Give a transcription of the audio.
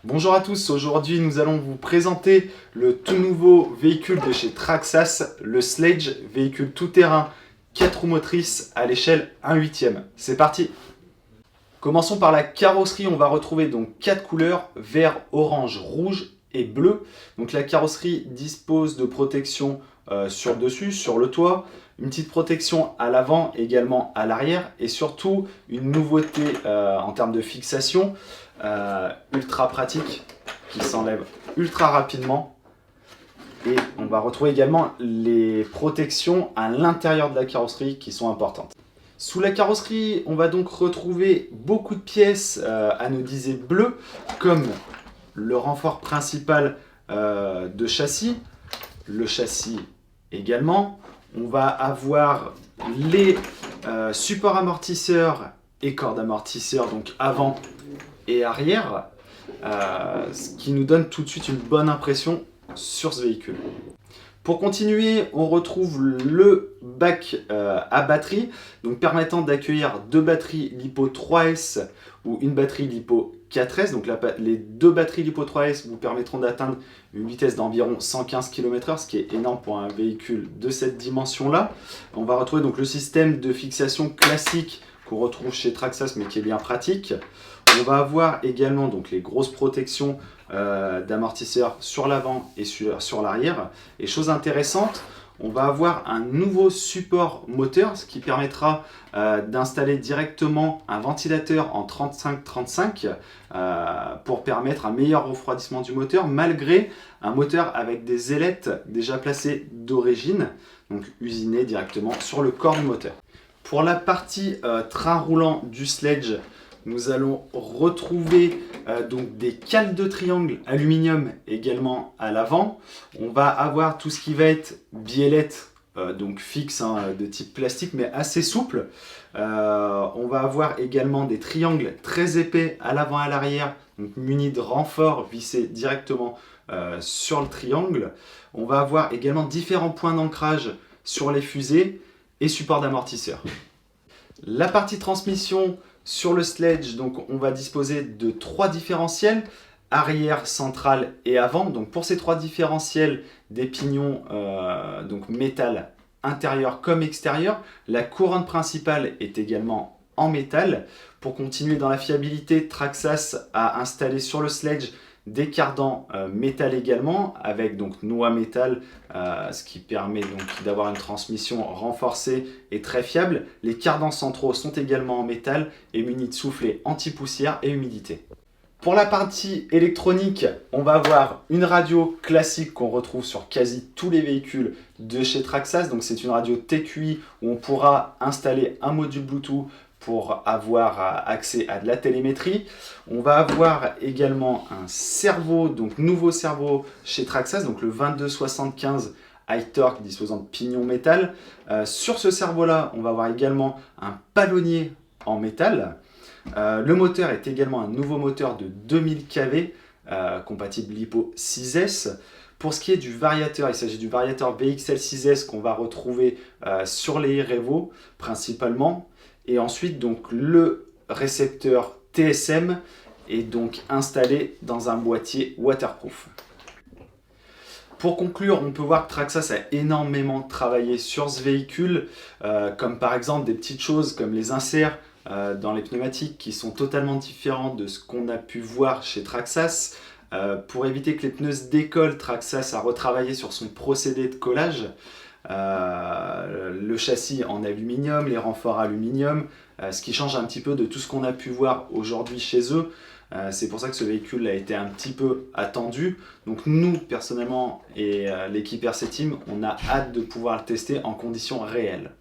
Bonjour à tous, aujourd'hui nous allons vous présenter le tout nouveau véhicule de chez Traxas, le Sledge, véhicule tout-terrain 4 roues motrices à l'échelle 1/8. C'est parti. Commençons par la carrosserie, on va retrouver donc 4 couleurs, vert, orange, rouge et bleu. Donc la carrosserie dispose de protection sur le dessus, sur le toit, une petite protection à l'avant, également à l'arrière, et surtout une nouveauté en termes de fixation ultra pratique qui s'enlève ultra rapidement. Et on va retrouver également les protections à l'intérieur de la carrosserie qui sont importantes. Sous la carrosserie, on va donc retrouver beaucoup de pièces anodisées bleues, comme le renfort principal de châssis, le châssis également. On va avoir les supports amortisseurs et cordes amortisseurs, donc avant et arrière, ce qui nous donne tout de suite une bonne impression sur ce véhicule. Pour continuer, on retrouve le bac à batterie, donc permettant d'accueillir deux batteries LiPo 3S ou une batterie LiPo 4S. Donc les deux batteries LiPo 3S vous permettront d'atteindre une vitesse d'environ 115 km/h, ce qui est énorme pour un véhicule de cette dimension-là. On va retrouver donc le système de fixation classique qu'on retrouve chez Traxas, mais qui est bien pratique. On va avoir également donc les grosses protections d'amortisseurs sur l'avant et sur l'arrière. Et chose intéressante, on va avoir un nouveau support moteur, ce qui permettra d'installer directement un ventilateur en 35-35 pour permettre un meilleur refroidissement du moteur, malgré un moteur avec des ailettes déjà placées d'origine, donc usinées directement sur le corps du moteur. Pour la partie train roulant du Sledge, nous allons retrouver donc des cales de triangle aluminium également à l'avant. On va avoir tout ce qui va être biellette, donc fixe, de type plastique, mais assez souple. On va avoir également des triangles très épais à l'avant et à l'arrière, donc munis de renforts vissés directement sur le triangle. On va avoir également différents points d'ancrage sur les fusées et supports d'amortisseurs. La partie transmission sur le Sledge, donc on va disposer de 3 différentiels, arrière, central et avant. Donc pour ces 3 différentiels, des pignons donc métal intérieur comme extérieur. La couronne principale est également en métal. Pour continuer dans la fiabilité, Traxas a installé sur le Sledge des cardans métal également, avec donc noix métal, ce qui permet donc d'avoir une transmission renforcée et très fiable. Les cardans centraux sont également en métal et munis de soufflets anti-poussière et humidité. Pour la partie électronique, on va avoir une radio classique qu'on retrouve sur quasi tous les véhicules de chez Traxas. Donc c'est une radio TQI où on pourra installer un module Bluetooth pour avoir accès à de la télémétrie. On va avoir également un servo, donc nouveau servo chez Traxas, donc le 2275 high torque disposant de pignons métal. Sur ce servo-là, on va avoir également un palonnier en métal. Le moteur est également un nouveau moteur de 2000 kV, compatible LiPo 6S. Pour ce qui est du variateur, il s'agit du variateur VXL 6S qu'on va retrouver sur les Revo principalement. Et ensuite, donc, le récepteur TSM est donc installé dans un boîtier waterproof. Pour conclure, on peut voir que Traxas a énormément travaillé sur ce véhicule, comme par exemple des petites choses comme les inserts dans les pneumatiques qui sont totalement différents de ce qu'on a pu voir chez Traxas. Pour éviter que les pneus se décollent, Traxas a retravaillé sur son procédé de collage. Le châssis en aluminium, les renforts aluminium, ce qui change un petit peu de tout ce qu'on a pu voir aujourd'hui chez eux. C'est pour ça que ce véhicule a été un petit peu attendu. Donc nous, personnellement, et l'équipe RC Team, on a hâte de pouvoir le tester en conditions réelles.